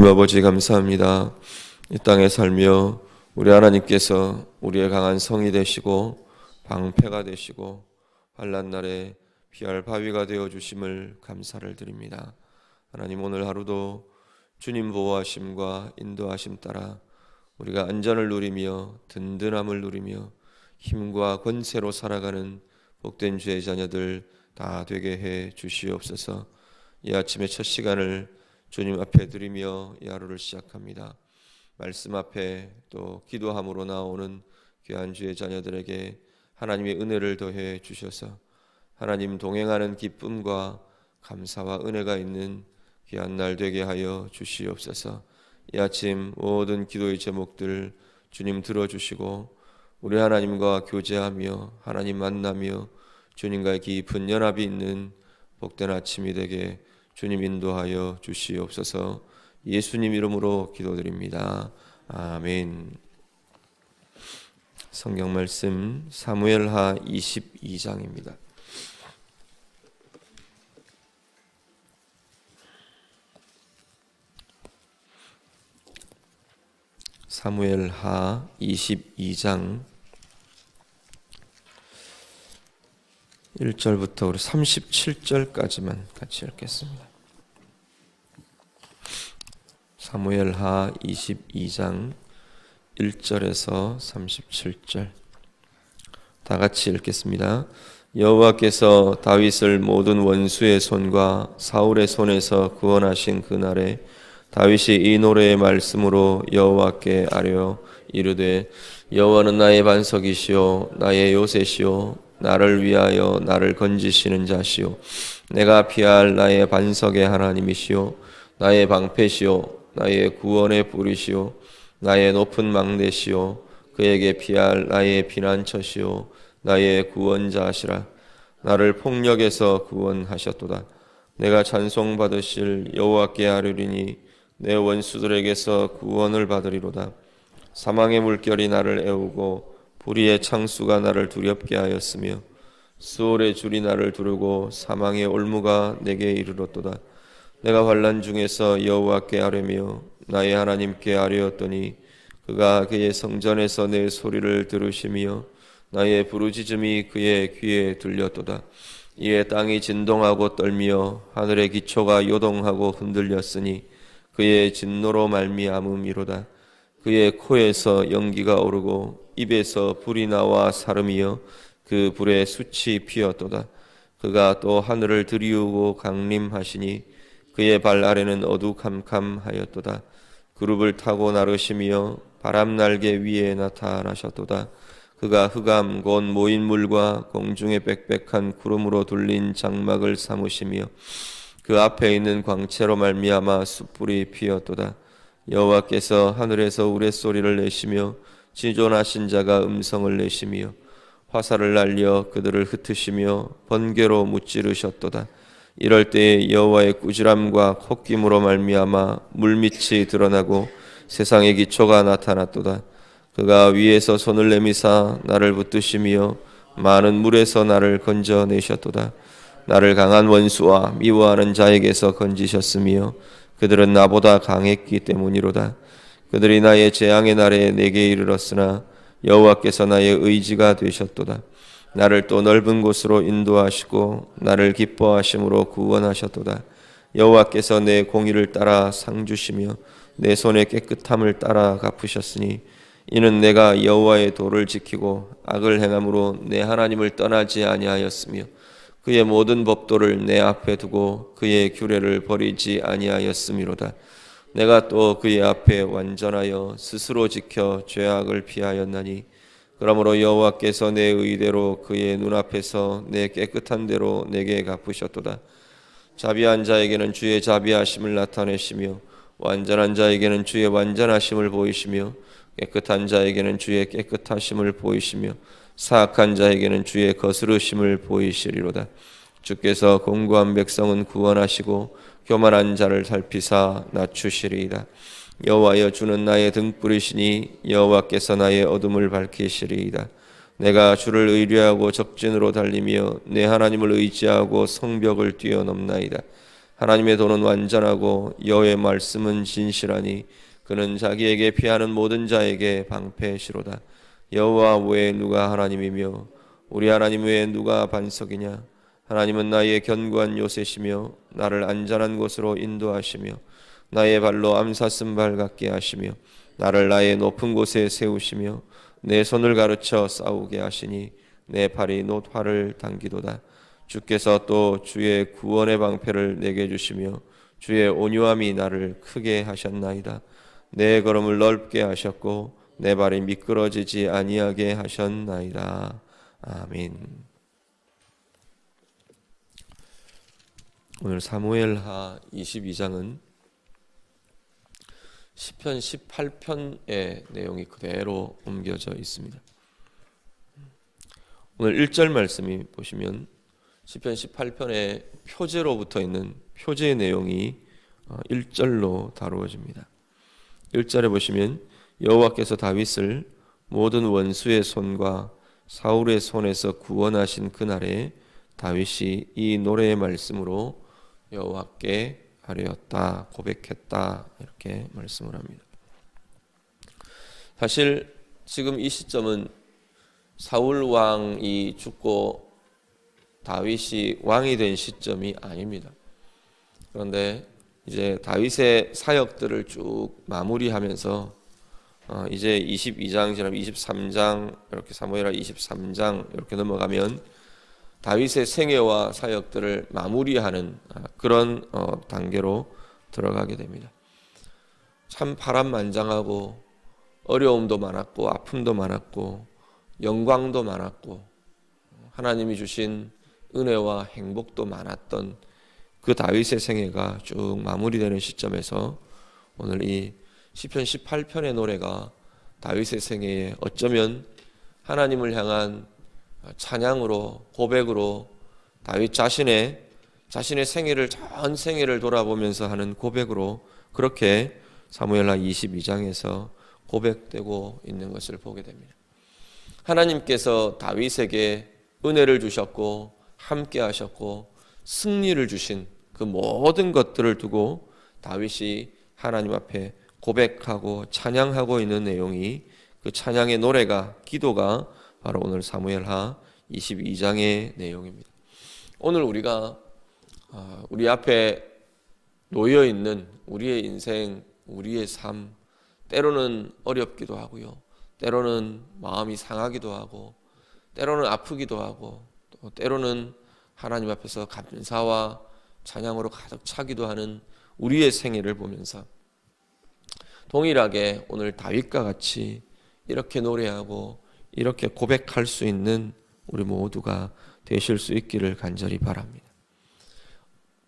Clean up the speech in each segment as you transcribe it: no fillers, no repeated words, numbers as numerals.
아버지 감사합니다. 이 땅에 살며 우리 하나님께서 우리의 강한 성이 되시고 방패가 되시고 환난 날에 피할 바위가 되어 주심을 감사를 드립니다. 하나님, 오늘 하루도 주님 보호하심과 인도하심 따라 우리가 안전을 누리며 든든함을 누리며 힘과 권세로 살아가는 복된 주의 자녀들 다 되게 해 주시옵소서. 이 아침의 첫 시간을 주님 앞에 드리며 이 하루를 시작합니다. 말씀 앞에 또 기도함으로 나오는 귀한 주의 자녀들에게 하나님의 은혜를 더해 주셔서 하나님 동행하는 기쁨과 감사와 은혜가 있는 귀한 날 되게 하여 주시옵소서. 이 아침 모든 기도의 제목들 주님 들어주시고 우리 하나님과 교제하며 하나님 만나며 주님과의 깊은 연합이 있는 복된 아침이 되게 주님 인도하여 주시옵소서. 예수님 이름으로 기도드립니다. 아멘. 성경 말씀 사무엘하 22장입니다. 사무엘하 22장 1절부터 우리 37절까지만 같이 읽겠습니다. 사무엘하 22장 1절에서 37절 다 같이 읽겠습니다. 여호와께서 다윗을 모든 원수의 손과 사울의 손에서 구원하신 그날에 다윗이 이 노래의 말씀으로 여호와께 아뢰어 이르되 여호와는 나의 반석이시오 나의 요새시오 나를 위하여 나를 건지시는 자시오 내가 피할 나의 반석의 하나님이시오 나의 방패시오 나의 구원의 뿌리시오 나의 높은 망대시오 그에게 피할 나의 피난처시오 나의 구원자시라 나를 폭력에서 구원하셨도다 내가 찬송받으실 여호와께 아뢰리니 내 원수들에게서 구원을 받으리로다 사망의 물결이 나를 애우고 불의의 창수가 나를 두렵게 하였으며 수월의 줄이 나를 두르고 사망의 올무가 내게 이르렀도다 내가 환난 중에서 여호와께 아뢰며 나의 하나님께 아뢰었더니 그가 그의 성전에서 내 소리를 들으시며 나의 부르짖음이 그의 귀에 들렸도다 이에 땅이 진동하고 떨며 하늘의 기초가 요동하고 흔들렸으니 그의 진노로 말미암음이로다 그의 코에서 연기가 오르고 입에서 불이 나와 사름이여 그 불에 숯이 피었도다 그가 또 하늘을 들이우고 강림하시니 그의 발 아래는 어두캄캄하였도다 그룹을 타고 나르시며 바람 날개 위에 나타나셨도다 그가 흑암 곧 모인 물과 공중의 빽빽한 구름으로 둘린 장막을 삼으시며 그 앞에 있는 광채로 말미암아 숯불이 피었도다 여호와께서 하늘에서 우레소리를 내시며 지존하신 자가 음성을 내시며 화살을 날려 그들을 흩으시며 번개로 무찌르셨도다 이럴 때에 여호와의 꾸지람과 콧김으로 말미암아 물밑이 드러나고 세상의 기초가 나타났도다 그가 위에서 손을 내미사 나를 붙드시며 많은 물에서 나를 건져내셨도다 나를 강한 원수와 미워하는 자에게서 건지셨으며 그들은 나보다 강했기 때문이로다 그들이 나의 재앙의 날에 내게 이르렀으나 여호와께서 나의 의지가 되셨도다 나를 또 넓은 곳으로 인도하시고 나를 기뻐하심으로 구원하셨도다 여호와께서 내 공의를 따라 상 주시며 내 손의 깨끗함을 따라 갚으셨으니 이는 내가 여호와의 도를 지키고 악을 행함으로 내 하나님을 떠나지 아니하였으며 그의 모든 법도를 내 앞에 두고 그의 규례를 버리지 아니하였음이로다 내가 또 그의 앞에 완전하여 스스로 지켜 죄악을 피하였나니 그러므로 여호와께서 내 의대로 그의 눈앞에서 내 깨끗한 대로 내게 갚으셨도다 자비한 자에게는 주의 자비하심을 나타내시며 완전한 자에게는 주의 완전하심을 보이시며 깨끗한 자에게는 주의 깨끗하심을 보이시며 사악한 자에게는 주의 거스르심을 보이시리로다 주께서 공고한 백성은 구원하시고 교만한 자를 살피사 낮추시리이다 여호와여 주는 나의 등불이시니 여호와께서 나의 어둠을 밝히시리이다 내가 주를 의뢰하고 적진으로 달리며 내 하나님을 의지하고 성벽을 뛰어넘나이다 하나님의 도는 완전하고 여호와의 말씀은 진실하니 그는 자기에게 피하는 모든 자에게 방패시로다. 여호와 외에 누가 하나님이며 우리 하나님 외에 누가 반석이냐. 하나님은 나의 견고한 요새시며 나를 안전한 곳으로 인도하시며 나의 발로 암사슴발 같게 하시며 나를 나의 높은 곳에 세우시며 내 손을 가르쳐 싸우게 하시니 내 팔이 놋 활을 당기도다. 주께서 또 주의 구원의 방패를 내게 주시며 주의 온유함이 나를 크게 하셨나이다. 내 걸음을 넓게 하셨고 내 발이 미끄러지지 아니하게 하셨나이다. 아멘. 오늘 사무엘하 22장은 시편 18편의 내용이 그대로 옮겨져 있습니다. 오늘 1절 말씀이 보시면 시편 18편의 표제로 붙어 있는 표제의 내용이 1절로 다루어집니다. 1절에 보시면 여호와께서 다윗을 모든 원수의 손과 사울의 손에서 구원하신 그날에 다윗이 이 노래의 말씀으로 여호와께 아뢰었다, 고백했다 이렇게 말씀을 합니다. 사실 지금 이 시점은 사울 왕이 죽고 다윗이 왕이 된 시점이 아닙니다. 그런데 이제 다윗의 사역들을 쭉 마무리하면서 이제 22장 지나면 23장 이렇게 사무엘하 23장 이렇게 넘어가면 다윗의 생애와 사역들을 마무리하는 그런 단계로 들어가게 됩니다. 참 파란만장하고 어려움도 많았고 아픔도 많았고 영광도 많았고 하나님이 주신 은혜와 행복도 많았던 그 다윗의 생애가 쭉 마무리되는 시점에서 오늘 이 시편 18편의 노래가 다윗의 생애에 어쩌면 하나님을 향한 찬양으로 고백으로 다윗 자신의 생애를 전 생애를 돌아보면서 하는 고백으로 그렇게 사무엘하 22장에서 고백되고 있는 것을 보게 됩니다. 하나님께서 다윗에게 은혜를 주셨고 함께 하셨고 승리를 주신 그 모든 것들을 두고 다윗이 하나님 앞에 고백하고 찬양하고 있는 내용이 그 찬양의 노래가 기도가 바로 오늘 사무엘하 22장의 내용입니다. 오늘 우리가 우리 앞에 놓여 있는 우리의 인생, 우리의 삶, 때로는 어렵기도 하고요. 때로는 마음이 상하기도 하고, 때로는 아프기도 하고, 또 때로는 하나님 앞에서 감사와 찬양으로 가득 차기도 하는 우리의 생애를 보면서 동일하게 오늘 다윗과 같이 이렇게 노래하고 이렇게 고백할 수 있는 우리 모두가 되실 수 있기를 간절히 바랍니다.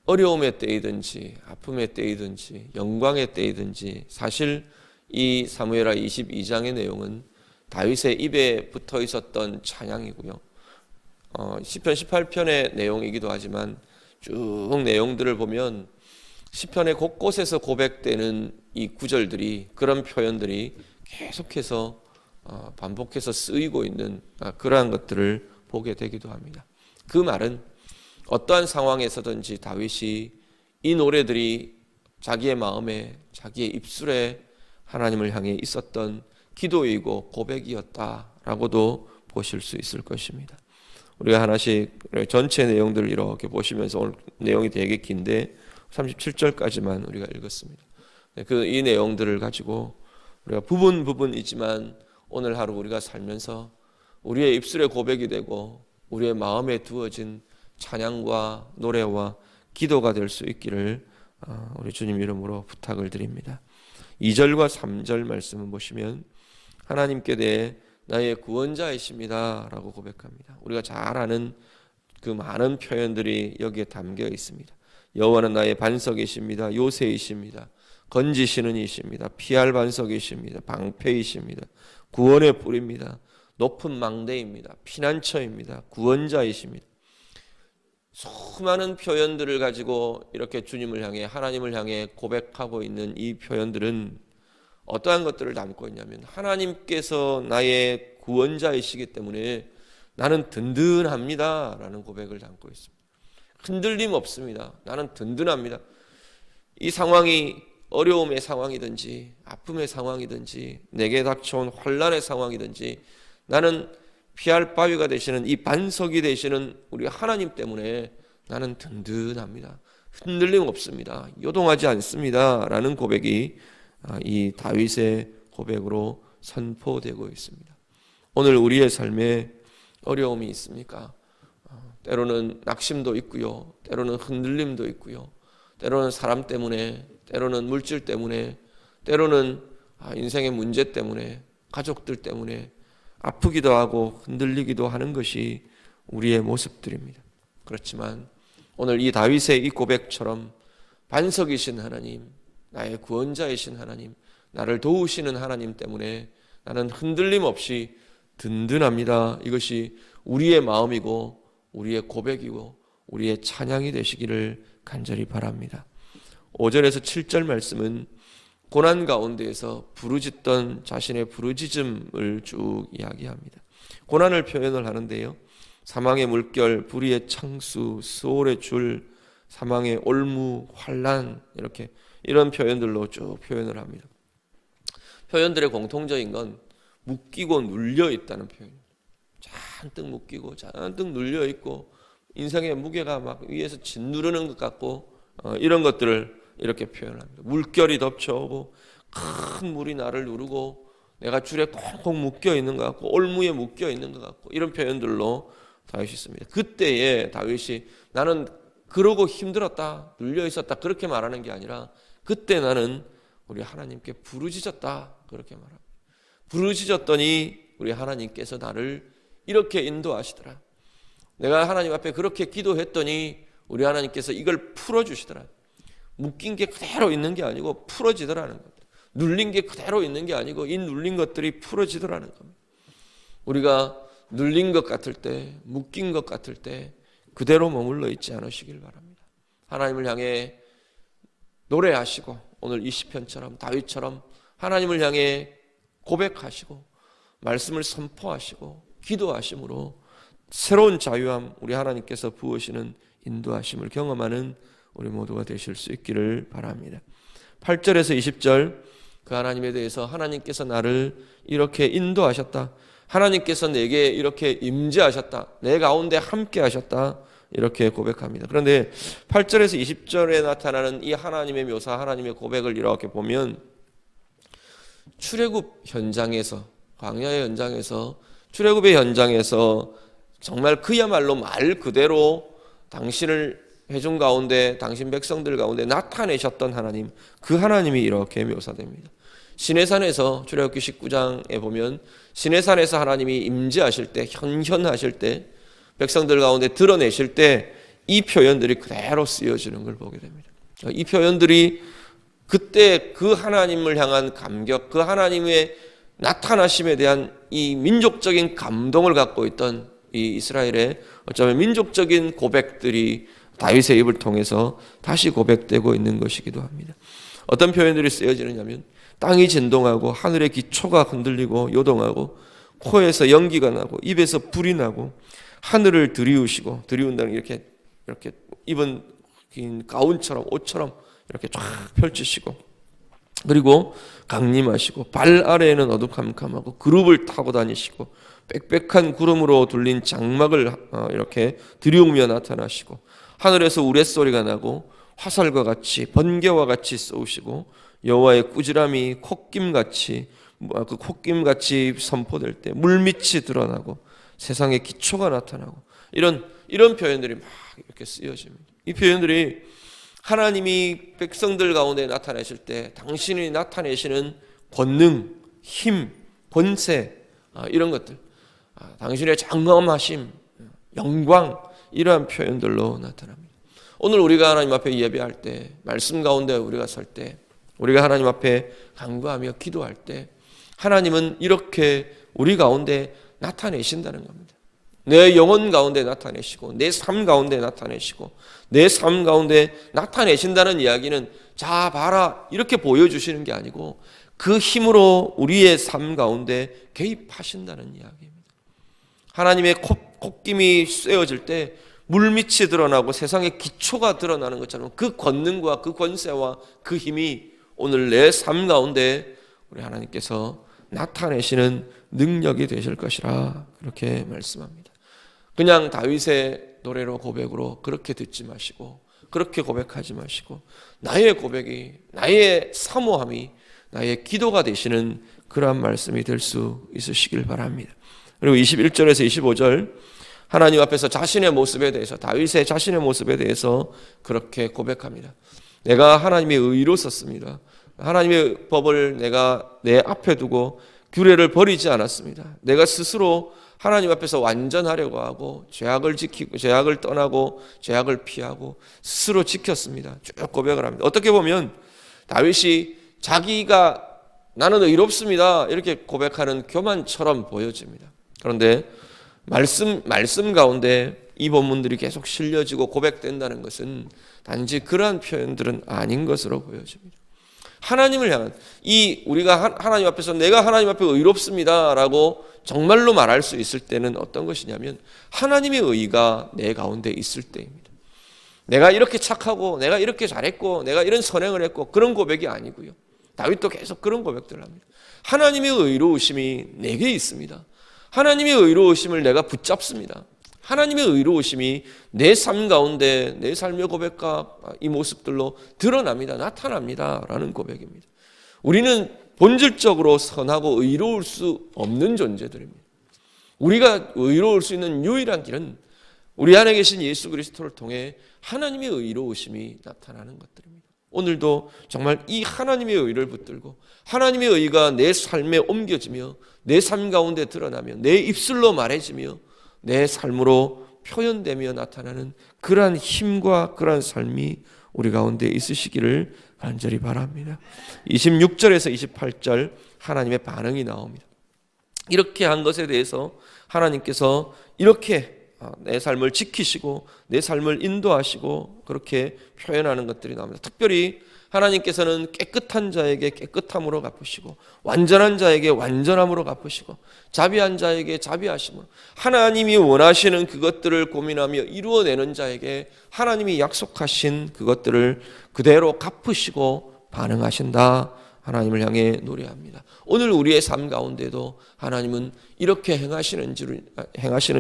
어려움의 때이든지 아픔의 때이든지 영광의 때이든지 사실 이 사무엘하 22장의 내용은 다윗의 입에 붙어 있었던 찬양이고요. 시편 18편의 내용이기도 하지만 쭉 내용들을 보면 시편의 곳곳에서 고백되는 이 구절들이 그런 표현들이 계속해서 반복해서 쓰이고 있는 그러한 것들을 보게 되기도 합니다. 그 말은 어떠한 상황에서든지 다윗이 이 노래들이 자기의 마음에 자기의 입술에 하나님을 향해 있었던 기도이고 고백이었다라고도 보실 수 있을 것입니다. 우리가 하나씩 전체 내용들을 이렇게 보시면서 오늘 내용이 되게 긴데 37절까지만 우리가 읽었습니다. 이 내용들을 가지고 우리가 부분이지만 오늘 하루 우리가 살면서 우리의 입술에 고백이 되고 우리의 마음에 두어진 찬양과 노래와 기도가 될 수 있기를 우리 주님 이름으로 부탁을 드립니다. 2절과 3절 말씀을 보시면 하나님께 대해 나의 구원자이십니다 라고 고백합니다. 우리가 잘 아는 그 많은 표현들이 여기에 담겨 있습니다. 여호와는 나의 반석이십니다. 요새이십니다. 건지시는 이십니다. 피할 반석이십니다. 방패이십니다. 구원의 뿔입니다. 높은 망대입니다. 피난처입니다. 구원자이십니다. 수많은 표현들을 가지고 이렇게 주님을 향해 하나님을 향해 고백하고 있는 이 표현들은 어떠한 것들을 담고 있냐면 하나님께서 나의 구원자이시기 때문에 나는 든든합니다 라는 고백을 담고 있습니다. 흔들림 없습니다. 나는 든든합니다. 이 상황이 어려움의 상황이든지 아픔의 상황이든지 내게 닥쳐온 혼란의 상황이든지 나는 피할 바위가 되시는 이 반석이 되시는 우리 하나님 때문에 나는 든든합니다. 흔들림 없습니다. 요동하지 않습니다. 라는 고백이 이 다윗의 고백으로 선포되고 있습니다. 오늘 우리의 삶에 어려움이 있습니까? 때로는 낙심도 있고요. 때로는 흔들림도 있고요. 때로는 사람 때문에, 때로는 물질 때문에, 때로는 인생의 문제 때문에, 가족들 때문에 아프기도 하고 흔들리기도 하는 것이 우리의 모습들입니다. 그렇지만 오늘 이 다윗의 이 고백처럼 반석이신 하나님, 나의 구원자이신 하나님, 나를 도우시는 하나님 때문에 나는 흔들림 없이 든든합니다. 이것이 우리의 마음이고 우리의 고백이고 우리의 찬양이 되시기를 간절히 바랍니다. 5절에서 7절 말씀은 고난 가운데에서 부르짖던 자신의 부르짖음을 쭉 이야기합니다. 고난을 표현을 하는데요, 사망의 물결, 불의의 창수, 수월의 줄, 사망의 올무, 환난, 이런 표현들로 쭉 표현을 합니다. 표현들의 공통적인 건 묶이고 눌려 있다는 표현입니다. 잔뜩 묶이고 잔뜩 눌려 있고 인생의 무게가 막 위에서 짓누르는 것 같고 이런 것들을 이렇게 표현합니다. 물결이 덮쳐오고 큰 물이 나를 누르고 내가 줄에 콩콩 묶여 있는 것 같고 올무에 묶여 있는 것 같고 이런 표현들로 다윗이 씁니다. 그때에 다윗이 나는 그러고 힘들었다, 눌려 있었다 그렇게 말하는 게 아니라 그때 나는 우리 하나님께 부르짖었다 그렇게 말합니다. 부르짖었더니 우리 하나님께서 나를 이렇게 인도하시더라. 내가 하나님 앞에 그렇게 기도했더니 우리 하나님께서 이걸 풀어주시더라. 묶인 게 그대로 있는 게 아니고 풀어지더라는 겁니다. 눌린 게 그대로 있는 게 아니고 이 눌린 것들이 풀어지더라는 겁니다. 우리가 눌린 것 같을 때, 묶인 것 같을 때 그대로 머물러 있지 않으시길 바랍니다. 하나님을 향해 노래하시고 오늘 이 시편처럼 다윗처럼 하나님을 향해 고백하시고 말씀을 선포하시고 기도하심으로 새로운 자유함, 우리 하나님께서 부으시는 인도하심을 경험하는 우리 모두가 되실 수 있기를 바랍니다. 8절에서 20절 그 하나님에 대해서 하나님께서 나를 이렇게 인도하셨다, 하나님께서 내게 이렇게 임재하셨다, 내 가운데 함께 하셨다 이렇게 고백합니다. 그런데 8절에서 20절에 나타나는 이 하나님의 묘사, 하나님의 고백을 이렇게 보면 출애굽 현장에서, 광야의 현장에서, 출애굽의 현장에서 정말 그야말로 말 그대로 당신을 회중 가운데, 당신 백성들 가운데 나타내셨던 하나님, 그 하나님이 이렇게 묘사됩니다. 시내산에서 출애굽기 19장에 보면 시내산에서 하나님이 임재하실 때, 현현하실 때, 백성들 가운데 드러내실 때 이 표현들이 그대로 쓰여지는 걸 보게 됩니다. 이 표현들이 그때 그 하나님을 향한 감격, 그 하나님의 나타나심에 대한 이 민족적인 감동을 갖고 있던 이 이스라엘의 어쩌면 민족적인 고백들이 다윗의 입을 통해서 다시 고백되고 있는 것이기도 합니다. 어떤 표현들이 쓰여지느냐면 땅이 진동하고 하늘의 기초가 흔들리고 요동하고 코에서 연기가 나고 입에서 불이 나고 하늘을 들이우시고, 들이운다는 이렇게 입은 긴 가운처럼 옷처럼 이렇게 쫙 펼치시고, 그리고 강림하시고 발 아래에는 어두컴컴하고 그룹을 타고 다니시고 빽빽한 구름으로 둘린 장막을 이렇게 들이우며 나타나시고 하늘에서 우레소리가 나고 화살과 같이 번개와 같이 쏘시고 여호와의 꾸지람이 콧김같이 선포될 때 물밑이 드러나고 세상의 기초가 나타나고 이런 표현들이 막 이렇게 쓰여집니다. 이 표현들이 하나님이 백성들 가운데 나타내실 때 당신이 나타내시는 권능, 힘, 권세, 이런 것들, 당신의 장엄하심, 영광, 이러한 표현들로 나타납니다. 오늘 우리가 하나님 앞에 예배할 때, 말씀 가운데 우리가 설 때, 우리가 하나님 앞에 간구하며 기도할 때 하나님은 이렇게 우리 가운데 나타내신다는 겁니다. 내 영혼 가운데 나타내시고 내 삶 가운데 나타내시고 내 삶 가운데 나타내신다는 이야기는 자 봐라 이렇게 보여주시는 게 아니고 그 힘으로 우리의 삶 가운데 개입하신다는 이야기입니다. 하나님의 콧김이 쐬어질 때 물밑이 드러나고 세상의 기초가 드러나는 것처럼 그 권능과 그 권세와 그 힘이 오늘 내 삶 가운데 우리 하나님께서 나타내시는 능력이 되실 것이라 그렇게 말씀합니다. 그냥 다윗의 노래로 고백으로 그렇게 듣지 마시고 그렇게 고백하지 마시고 나의 고백이 나의 사모함이 나의 기도가 되시는 그러한 말씀이 될 수 있으시길 바랍니다. 그리고 21절에서 25절 하나님 앞에서 자신의 모습에 대해서 다윗의 자신의 모습에 대해서 그렇게 고백합니다. 내가 하나님의 의로 섰습니다. 하나님의 법을 내가 내 앞에 두고 규례를 버리지 않았습니다. 내가 스스로 하나님 앞에서 완전하려고 하고 죄악을 지키고 죄악을 떠나고 죄악을 피하고 스스로 지켰습니다. 쭉 고백을 합니다. 어떻게 보면 다윗이 자기가 나는 의롭습니다 이렇게 고백하는 교만처럼 보여집니다. 그런데 말씀 가운데 이 본문들이 계속 실려지고 고백된다는 것은 단지 그러한 표현들은 아닌 것으로 보여집니다. 하나님을 향한 우리가 하나님 앞에서 내가 하나님 앞에 의롭습니다라고 정말로 말할 수 있을 때는 어떤 것이냐면 하나님의 의가 내 가운데 있을 때입니다. 내가 이렇게 착하고 내가 이렇게 잘했고 내가 이런 선행을 했고 그런 고백이 아니고요. 다윗도 계속 그런 고백들을 합니다. 하나님의 의로우심이 내게 있습니다. 하나님의 의로우심을 내가 붙잡습니다. 하나님의 의로우심이 내 삶 가운데 내 삶의 고백과 이 모습들로 드러납니다. 나타납니다. 라는 고백입니다. 우리는 본질적으로 선하고 의로울 수 없는 존재들입니다. 우리가 의로울 수 있는 유일한 길은 우리 안에 계신 예수 그리스도를 통해 하나님의 의로우심이 나타나는 것들입니다. 오늘도 정말 이 하나님의 의를 붙들고 하나님의 의가 내 삶에 옮겨지며 내 삶 가운데 드러나며 내 입술로 말해지며 내 삶으로 표현되며 나타나는 그러한 힘과 그러한 삶이 우리 가운데 있으시기를 간절히 바랍니다. 26절에서 28절 하나님의 반응이 나옵니다. 이렇게 한 것에 대해서 하나님께서 이렇게 내 삶을 지키시고 내 삶을 인도하시고 그렇게 표현하는 것들이 나옵니다. 특별히 하나님께서는 깨끗한 자에게 깨끗함으로 갚으시고 완전한 자에게 완전함으로 갚으시고 자비한 자에게 자비하심으로 하나님이 원하시는 그것들을 고민하며 이루어내는 자에게 하나님이 약속하신 그것들을 그대로 갚으시고 반응하신다. 하나님을 향해 노래합니다. 오늘 우리의 삶 가운데도 하나님은 이렇게 행하시는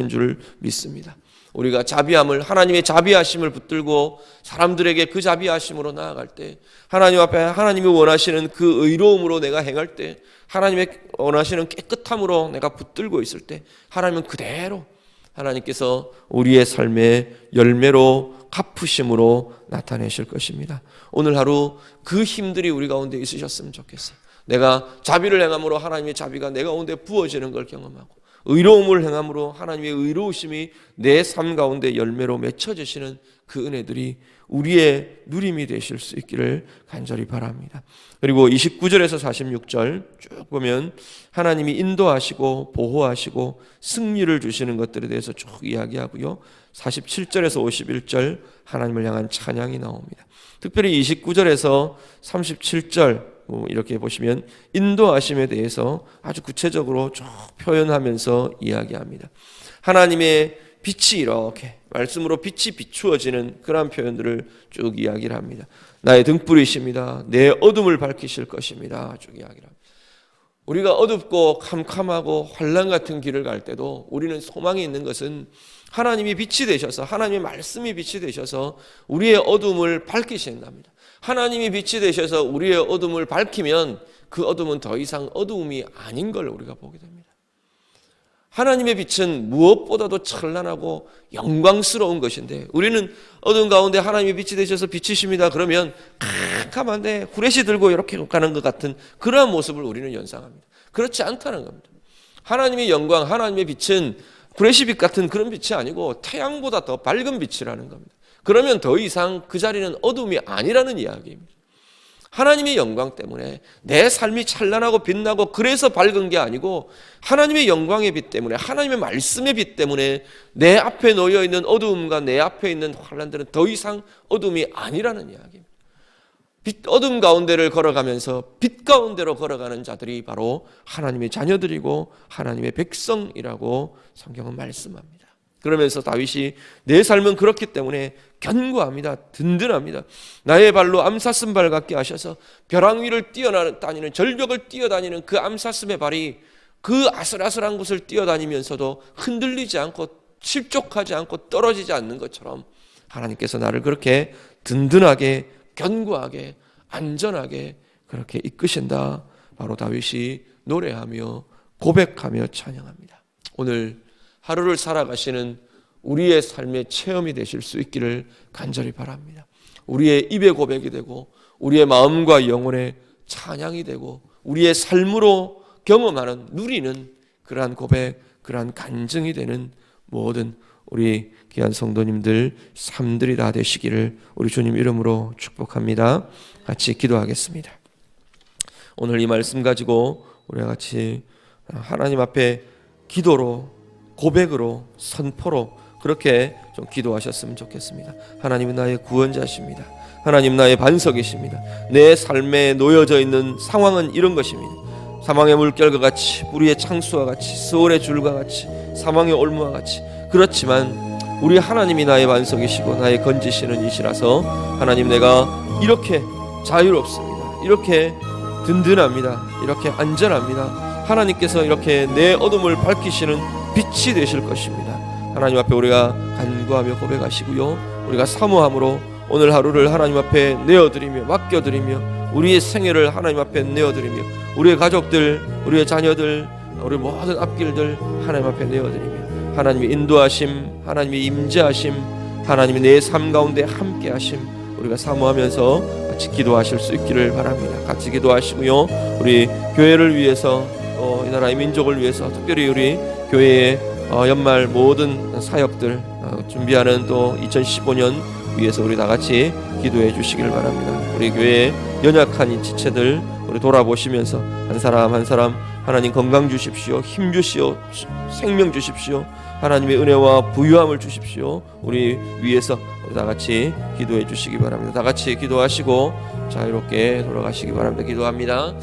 줄 믿습니다. 우리가 자비함을 하나님의 자비하심을 붙들고 사람들에게 그 자비하심으로 나아갈 때 하나님 앞에 하나님이 원하시는 그 의로움으로 내가 행할 때 하나님의 원하시는 깨끗함으로 내가 붙들고 있을 때 하나님은 그대로 하나님께서 우리의 삶의 열매로 갚으심으로 나타내실 것입니다. 오늘 하루 그 힘들이 우리 가운데 있으셨으면 좋겠어요. 내가 자비를 행함으로 하나님의 자비가 내 가운데 부어지는 걸 경험하고 의로움을 행함으로 하나님의 의로우심이 내 삶 가운데 열매로 맺혀지시는 그 은혜들이 우리의 누림이 되실 수 있기를 간절히 바랍니다. 그리고 29절에서 46절 쭉 보면 하나님이 인도하시고 보호하시고 승리를 주시는 것들에 대해서 쭉 이야기하고요. 47절에서 51절 하나님을 향한 찬양이 나옵니다. 특별히 29절에서 37절 이렇게 보시면 인도하심에 대해서 아주 구체적으로 쭉 표현하면서 이야기합니다. 하나님의 빛이 이렇게 말씀으로 빛이 비추어지는 그런 표현들을 쭉 이야기를 합니다. 나의 등불이십니다. 내 어둠을 밝히실 것입니다. 쭉 이야기를 합니다. 우리가 어둡고 캄캄하고 환난 같은 길을 갈 때도 우리는 소망이 있는 것은 하나님이 빛이 되셔서 하나님의 말씀이 빛이 되셔서 우리의 어둠을 밝히신답니다. 하나님이 빛이 되셔서 우리의 어둠을 밝히면 그 어둠은 더 이상 어두움이 아닌 걸 우리가 보게 됩니다. 하나님의 빛은 무엇보다도 찬란하고 영광스러운 것인데 우리는 어두운 가운데 하나님의 빛이 되셔서 비치십니다. 그러면 캄캄한데 후레쉬 들고 이렇게 가는 것 같은 그러한 모습을 우리는 연상합니다. 그렇지 않다는 겁니다. 하나님의 영광, 하나님의 빛은 후레쉬빛 같은 그런 빛이 아니고 태양보다 더 밝은 빛이라는 겁니다. 그러면 더 이상 그 자리는 어둠이 아니라는 이야기입니다. 하나님의 영광 때문에 내 삶이 찬란하고 빛나고 그래서 밝은 게 아니고 하나님의 영광의 빛 때문에 하나님의 말씀의 빛 때문에 내 앞에 놓여있는 어두움과 내 앞에 있는 환난들은 더 이상 어둠이 아니라는 이야기입니다. 어둠 가운데를 걸어가면서 빛 가운데로 걸어가는 자들이 바로 하나님의 자녀들이고 하나님의 백성이라고 성경은 말씀합니다. 그러면서 다윗이 내 삶은 그렇기 때문에 견고합니다. 든든합니다. 나의 발로 암사슴발 같게 하셔서 벼랑 위를 뛰어다니는, 절벽을 뛰어다니는 그 암사슴의 발이 그 아슬아슬한 곳을 뛰어다니면서도 흔들리지 않고 실족하지 않고 떨어지지 않는 것처럼 하나님께서 나를 그렇게 든든하게, 견고하게, 안전하게 그렇게 이끄신다. 바로 다윗이 노래하며 고백하며 찬양합니다. 오늘 하루를 살아가시는 우리의 삶의 체험이 되실 수 있기를 간절히 바랍니다. 우리의 입의 고백이 되고 우리의 마음과 영혼의 찬양이 되고 우리의 삶으로 경험하는, 누리는 그러한 고백, 그러한 간증이 되는 모든 우리 귀한 성도님들 삶들이 다 되시기를 우리 주님 이름으로 축복합니다. 같이 기도하겠습니다. 오늘 이 말씀 가지고 우리가 같이 하나님 앞에 기도로, 고백으로, 선포로 그렇게 좀 기도하셨으면 좋겠습니다. 하나님은 나의 구원자십니다. 하나님 나의 반석이십니다. 내 삶에 놓여져 있는 상황은 이런 것입니다. 사망의 물결과 같이, 뿌리의 창수와 같이, 스올의 줄과 같이, 사망의 올무와 같이, 그렇지만 우리 하나님이 나의 반석이시고 나의 건지시는 이시라서 하나님, 내가 이렇게 자유롭습니다. 이렇게 든든합니다. 이렇게 안전합니다. 하나님께서 이렇게 내 어둠을 밝히시는 빛이 되실 것입니다. 하나님 앞에 우리가 간구하며 고백하시고요, 우리가 사모함으로 오늘 하루를 하나님 앞에 내어드리며 맡겨드리며 우리의 생애를 하나님 앞에 내어드리며 우리의 가족들, 우리의 자녀들, 우리 모든 앞길들 하나님 앞에 내어드리며 하나님의 인도하심, 하나님의 임재하심, 하나님의 내 삶 가운데 함께하심 우리가 사모하면서 같이 기도하실 수 있기를 바랍니다. 같이 기도하시고요, 우리 교회를 위해서, 이 나라의 민족을 위해서, 특별히 우리 교회의 연말 모든 사역들 준비하는 또 2015년 위해서 우리 다 같이 기도해 주시길 바랍니다. 우리 교회의 연약한 이 지체들 우리 돌아보시면서 한 사람 한 사람 하나님 건강 주십시오, 힘 주시오, 생명 주십시오, 하나님의 은혜와 부유함을 주십시오. 우리 위해서 우리 다 같이 기도해 주시기 바랍니다. 다 같이 기도하시고 자유롭게 돌아가시기 바랍니다. 기도합니다.